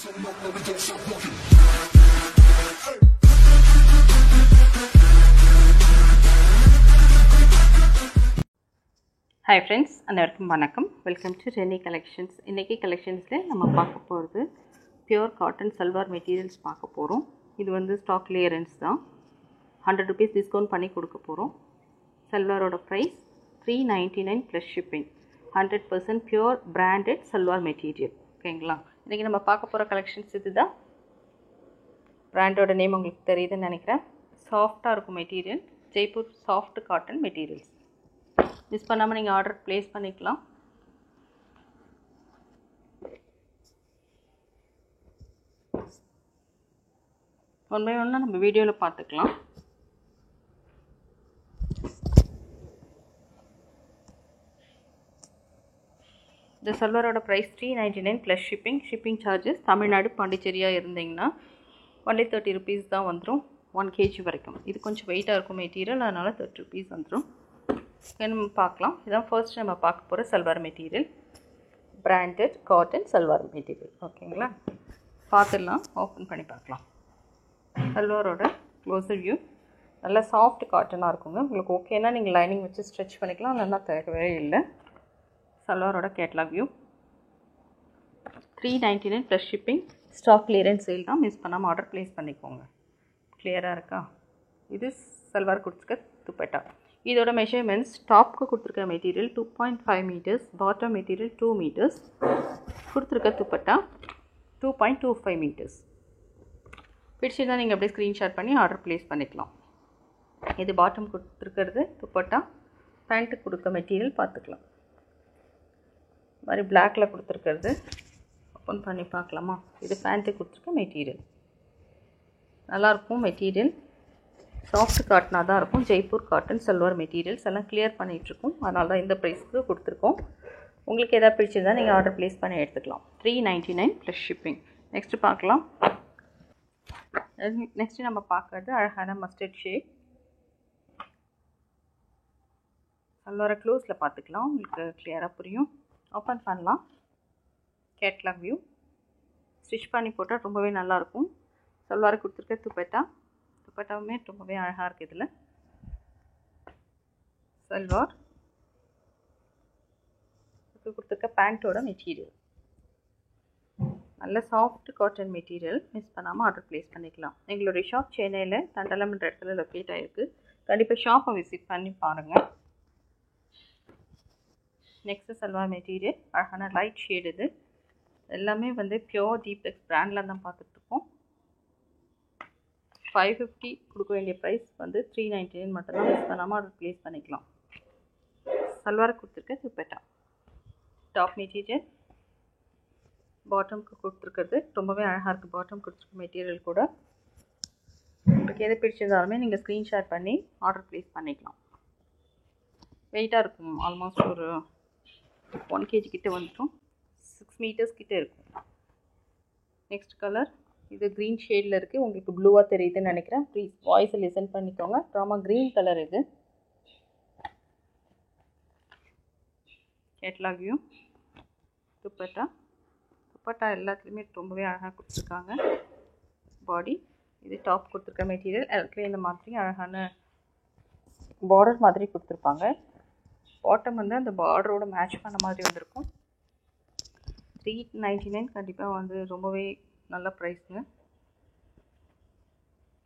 Hi friends, அனைவருக்கும் வணக்கம். Welcome to Rennie collections. இன்றைக்கி கலெக்ஷன்ஸில் நம்ம பார்க்க போகிறது பியூர் காட்டன் சல்வார் மெட்டீரியல்ஸ் பார்க்க போகிறோம். இது வந்து ஸ்டாக் கிளியரன்ஸ் தான். 100 rupees டிஸ்கவுண்ட் பண்ணி கொடுக்க போகிறோம். சல்வாரோட price 399 plus shipping. 100% pure branded salwar material. ஓகேங்களா? இன்றைக்கி நம்ம பார்க்க போகிற கலெக்ஷன்ஸ் இது தான். பிராண்டோட நேம் உங்களுக்கு தெரியுதுன்னு நினைக்கிறேன். சாஃப்டாக இருக்கும் material. Jaipur soft cotton materials. Miss பண்ணாமல் நீங்கள் ஆர்டர் ப்ளேஸ் பண்ணிக்கலாம். ஒன் பை ஒன்னாக நம்ம வீடியோவில் பார்த்துக்கலாம். இந்த சல்வாரோட price 399 plus shipping. Shipping charges Tamil Nadu பாண்டிச்சேரியாக இருந்தீங்கன்னா ஒன்லி 30 rupees தான் வந்துடும். 1 kg வரைக்கும். இது கொஞ்சம் வெயிட்டாக இருக்கும் மெட்டீரியல், அதனால் 30 rupees வந்துடும். நம்ம பார்க்கலாம். இதான் ஃபர்ஸ்ட் நம்ம பார்க்க போகிற salwar material. Branded cotton salwar material. ஓகேங்களா? பார்த்துடலாம். ஓப்பன் பண்ணி பார்க்கலாம். சல்வாரோட க்ளோஸர் வியூ. நல்லா சாஃப்ட் காட்டனாக இருக்குங்க. உங்களுக்கு ஓகேனா நீங்கள் லைனிங் வச்சு ஸ்ட்ரெச் பண்ணிக்கலாம், இல்லைன்னா தேவையே இல்லை. சல்வாரோட catalogue view. 399 plus shipping. Stock clearance sale தான். மிஸ் பண்ணாமல் ஆர்டர் ப்ளேஸ் பண்ணிக்கோங்க. கிளியராக இருக்கா? இது சல்வார் கொடுத்துருக்க துப்பட்டா. இதோட மெஷர்மெண்ட்ஸ் டாப்க்கு கொடுத்துருக்க material 2.5 meters, bottom material 2 meters, கொடுத்துருக்க துப்பட்டா 2.25 meters. பிடிச்சிருந்தால் நீங்கள் அப்படியே ஸ்க்ரீன்ஷாட் பண்ணி ஆர்டர் ப்ளேஸ் பண்ணிக்கலாம். இது பாட்டம் கொடுத்துருக்கிறது துப்பட்டா. பேண்ட்டு கொடுக்க மெட்டீரியல் பார்த்துக்கலாம். இது மாதிரி பிளாக்கில் கொடுத்துருக்கிறது ஓப்பன் பண்ணி பார்க்கலாமா? இது பேண்ட்டு கொடுத்துருக்க மெட்டீரியல். நல்லாயிருக்கும் மெட்டீரியல். சாஃப்ட் காட்டனாக தான் இருக்கும். ஜெய்ப்பூர் காட்டன் சல்வார் மெட்டீரியல்ஸ் எல்லாம் கிளியர் பண்ணிகிட்ருக்கோம். அதனால தான் இந்த ப்ரைஸ்க்கு கொடுத்துருக்கோம். உங்களுக்கு எதாவது பிடிச்சிருந்தால் நீங்கள் ஆர்டர் ப்ளேஸ் பண்ணி எடுத்துக்கலாம். 399 ப்ளஸ் ஷிப்பிங். நெக்ஸ்ட்டு பார்க்கலாம். நெக்ஸ்ட்டு நம்ம பார்க்குறது அழகான மஸ்டர்ட் ஷேட். சல்வாரை க்ளோஸில் பார்த்துக்கலாம். உங்களுக்கு கிளியராக புரியும். ஓப்பன் பண்ணலாம். Catalogue view. ஸ்டிச் பண்ணி போட்டால் ரொம்பவே நல்லாயிருக்கும். சல்வாரை கொடுத்துருக்க துப்பட்டா. துப்பட்டாவுமே ரொம்பவே அழகாக இருக்குது. இதில் சல்வார் கொடுத்துருக்க பேண்ட்டோட மெட்டீரியல் நல்ல சாஃப்ட் காட்டன் மெட்டீரியல். மிஸ் பண்ணாமல் ஆர்டர் ப்ளேஸ் பண்ணிக்கலாம். எங்களுடைய ஷாப் சென்னையில் தண்டலம்ன்ற இடத்துல லொக்கேட் ஆகிருக்கு. கண்டிப்பாக ஷாப்பை விசிட் பண்ணி பாருங்கள். நெக்ஸ்ட்டு சல்வார் மெட்டீரியல் அழகான லைட் ஷேடு. இது எல்லாமே வந்து பியோர் டீப்ளெக்ஸ் பிராண்டில் தான் பார்த்துட்ருக்கோம். 550 கொடுக்க வேண்டிய ப்ரைஸ் வந்து 399 மட்டும்தான். மிஸ் பண்ணாமல் ஆர்டர் ப்ளேஸ் பண்ணிக்கலாம். சல்வாரை கொடுத்துருக்க துப்பட்டா. Top material. பாட்டம்க்கு கொடுத்துருக்கிறது ரொம்பவே அழகாக இருக்குது. பாட்டம் கொடுத்துருக்க மெட்டீரியல் கூட. உங்களுக்கு எது பிடிச்சிருந்தாலுமே நீங்கள் ஸ்க்ரீன்ஷாட் பண்ணி ஆர்டர் ப்ளேஸ் பண்ணிக்கலாம். வெயிட்டாக இருக்கும். ஆல்மோஸ்ட் ஒரு 1 kg கிட்டே வந்துடும். 6 meters கிட்டே இருக்கும். Next colour. இது க்ரீன் ஷேடில் இருக்குது. உங்களுக்கு ப்ளூவாக தெரியுதுன்னு நினைக்கிறேன். ப்ளீஸ் வாய்ஸை லிசன் பண்ணிக்கோங்க. ட்ராமா க்ரீன் கலர் இது. Catalogue view. துப்பட்டா. துப்பட்டா எல்லாத்துலேயுமே ரொம்பவே அழகாக கொடுத்துருக்காங்க. பாடி. இது டாப் கொடுத்துருக்க மெட்டீரியல். அதுக்குள்ளே இந்த மாதிரி அழகான பார்டர் மாதிரி கொடுத்துருப்பாங்க. பாட்டம் வந்து அந்த பார்டரோட மேட்ச் பண்ண மாதிரி வந்திருக்கும். 399 கண்டிப்பாக வந்து ரொம்பவே நல்ல ப்ரைஸுங்க.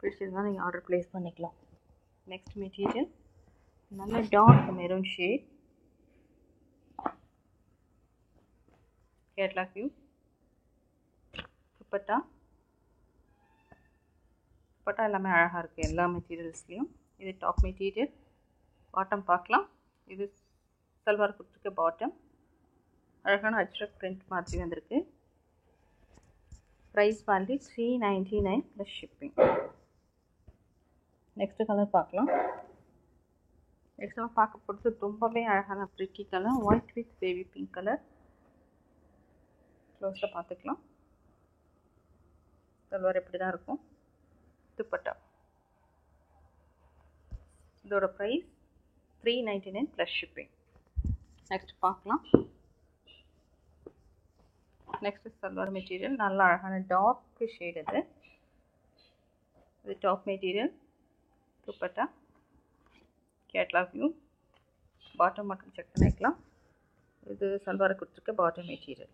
பிடிச்சிருந்தால் நீங்கள் ஆர்டர் ப்ளேஸ் பண்ணிக்கலாம். நெக்ஸ்ட் மெட்டீரியல் நல்ல dark maroon shade. Catalogue view. Dupatta. Dupatta எல்லாமே அழகாக இருக்குது எல்லா மெட்டீரியல்ஸ்லேயும். இது டாப் மெட்டீரியல். பாட்டம் பார்க்கலாம். இது சல்வார் கொடுத்துருக்க பாட்டம். அழகான அஜ்ரக் பிரிண்ட் மாதிரி வந்திருக்கு. ப்ரைஸ் வந்து 399 ப்ளஸ் ஷிப்பிங். நெக்ஸ்ட்டு கலர் பார்க்கலாம். நெக்ஸ்ட் நம்ம பார்க்க போகிறது ரொம்பவே அழகான pretty colour. White with baby pink colour. க்ளோஸில் பார்த்துக்கலாம். சல்வார் எப்படி தான் இருக்கும். துப்பட்டா. இதோட ப்ரைஸ் 399 ப்ளஸ் ஷிப்பிங். நெக்ஸ்ட் பார்க்கலாம். நெக்ஸ்ட் சல்வார் மெட்டீரியல் நல்ல அழகான டார்க் ஷேட் இது top material dupatta catalogue view bottom மட்டும் செக் பண்ணிக்கலாம். இது சல்வாரை கொடுத்துருக்க பாட்டம் மெட்டீரியல்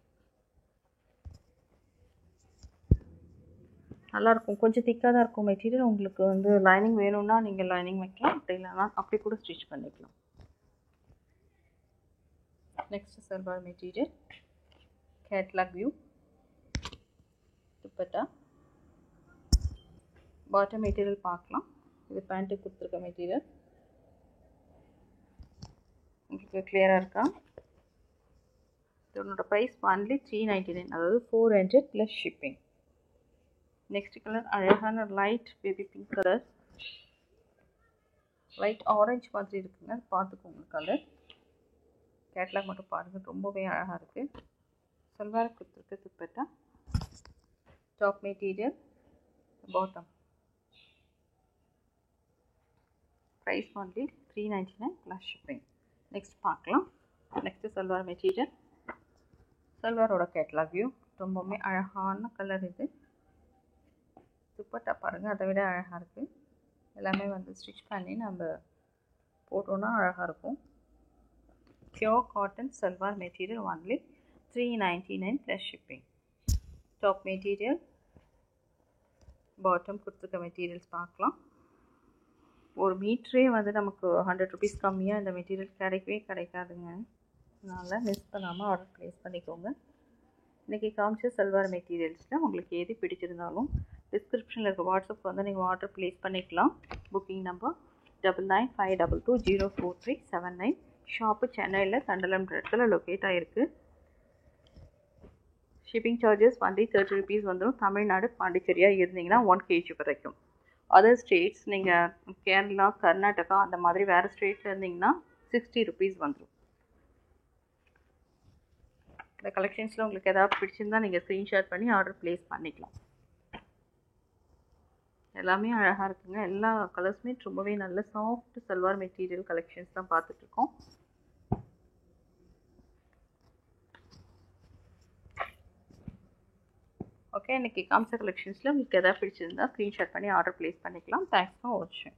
நல்லாயிருக்கும், கொஞ்சம் திக்காக தான் இருக்கும் மெட்டீரியல். உங்களுக்கு வந்து லைனிங் வேணும்னா நீங்கள் லைனிங் வைக்கலாம், அப்படி இல்லைனா அப்படி கூட ஸ்டிச் பண்ணிக்கலாம். Next salwar material catalogue view dupatta bottom material பார்க்கலாம். இது பேண்ட்டு கொடுத்துருக்க மெட்டீரியல் உங்களுக்கு கிளியராக இருக்கா? இதனோட ப்ரைஸ் ஒன்லி 399, அதாவது 400 ப்ளஸ் ஷிப்பிங். நெக்ஸ்ட் கலர் அழகான light baby pink colour, light orange மாதிரி இருக்குங்க, பார்த்துக்கோங்க கலர். கேட்லாக் மட்டும் பாருங்கள், ரொம்பவே அழகாக இருக்குது. சல்வார் கொடுத்துருக்கு dupatta top material bottom price only 399 plus shipping. Next பார்க்கலாம். நெக்ஸ்ட்டு சல்வார் மெட்டீரியல், சல்வாரோட கேட்லாக் வியூ ரொம்பவுமே அழகான கலர். இது துப்பட்டா பாருங்கள், அதை விட அழகாக இருக்குது. எல்லாமே வந்து ஸ்டிச் பண்ணி நம்ம போட்டோன்னா அழகாக இருக்கும். Pure cotton salwar material only 399 plus shipping. Top material bottom கொடுத்துருக்க மெட்டீரியல்ஸ் பார்க்கலாம். ஒரு மீட்டரே வந்து நமக்கு 100 ருபீஸ் கம்மியாக இந்த மெட்டீரியல் கிடைக்கவே கிடைக்காதுங்க. அதனால் மிஸ் பண்ணாமல் ஆர்டர் ப்ளேஸ் பண்ணிக்கோங்க. இன்றைக்கி காமிச்ச சல்வார் மெட்டீரியல்ஸில் உங்களுக்கு எது பிடிச்சிருந்தாலும் டிஸ்கிரிப்ஷனில் இருக்க வாட்ஸ்அப் வந்து நீங்கள் ஆர்டர் ப்ளேஸ் பண்ணிக்கலாம். Booking number 9952204379. ஷாப்பு சென்னையில் தண்டலம் இடத்துல லொக்கேட் ஆகிருக்கு. ஷிப்பிங் சார்ஜஸ் ஒன்லி 30 ருபீஸ் வந்துடும். தமிழ்நாடு பாண்டிச்சேரியாக இருந்தீங்கன்னா 1 kg வரைக்கும். அதர் ஸ்டேட்ஸ் நீங்கள் கேரளா கர்நாடகா அந்த மாதிரி வேறு ஸ்டேட்டில் இருந்தீங்கன்னா 60 ருபீஸ் வந்துடும். இந்த கலெக்ஷன்ஸில் உங்களுக்கு எதாவது பிடிச்சிருந்தால் நீங்கள் ஸ்க்ரீன்ஷாட் பண்ணி ஆர்டர் ப்ளேஸ் பண்ணிக்கலாம். எல்லாமே அழகாக இருக்குங்க. எல்லா கலர்ஸுமே ரொம்பவே நல்ல சாஃப்ட் சல்வார் மெட்டீரியல் கலெக்ஷன்ஸ் தான் பார்த்துட்ருக்கோம். ஓகே, இன்றைக்கி காமிச்ச கலெக்ஷன்ஸில் உங்களுக்கு எதாவது பிடிச்சிருந்தால் ஸ்க்ரீன்ஷாட் பண்ணி ஆர்டர் ப்ளேஸ் பண்ணிக்கலாம். தேங்க்ஸ் ஃபார் வாட்சிங்.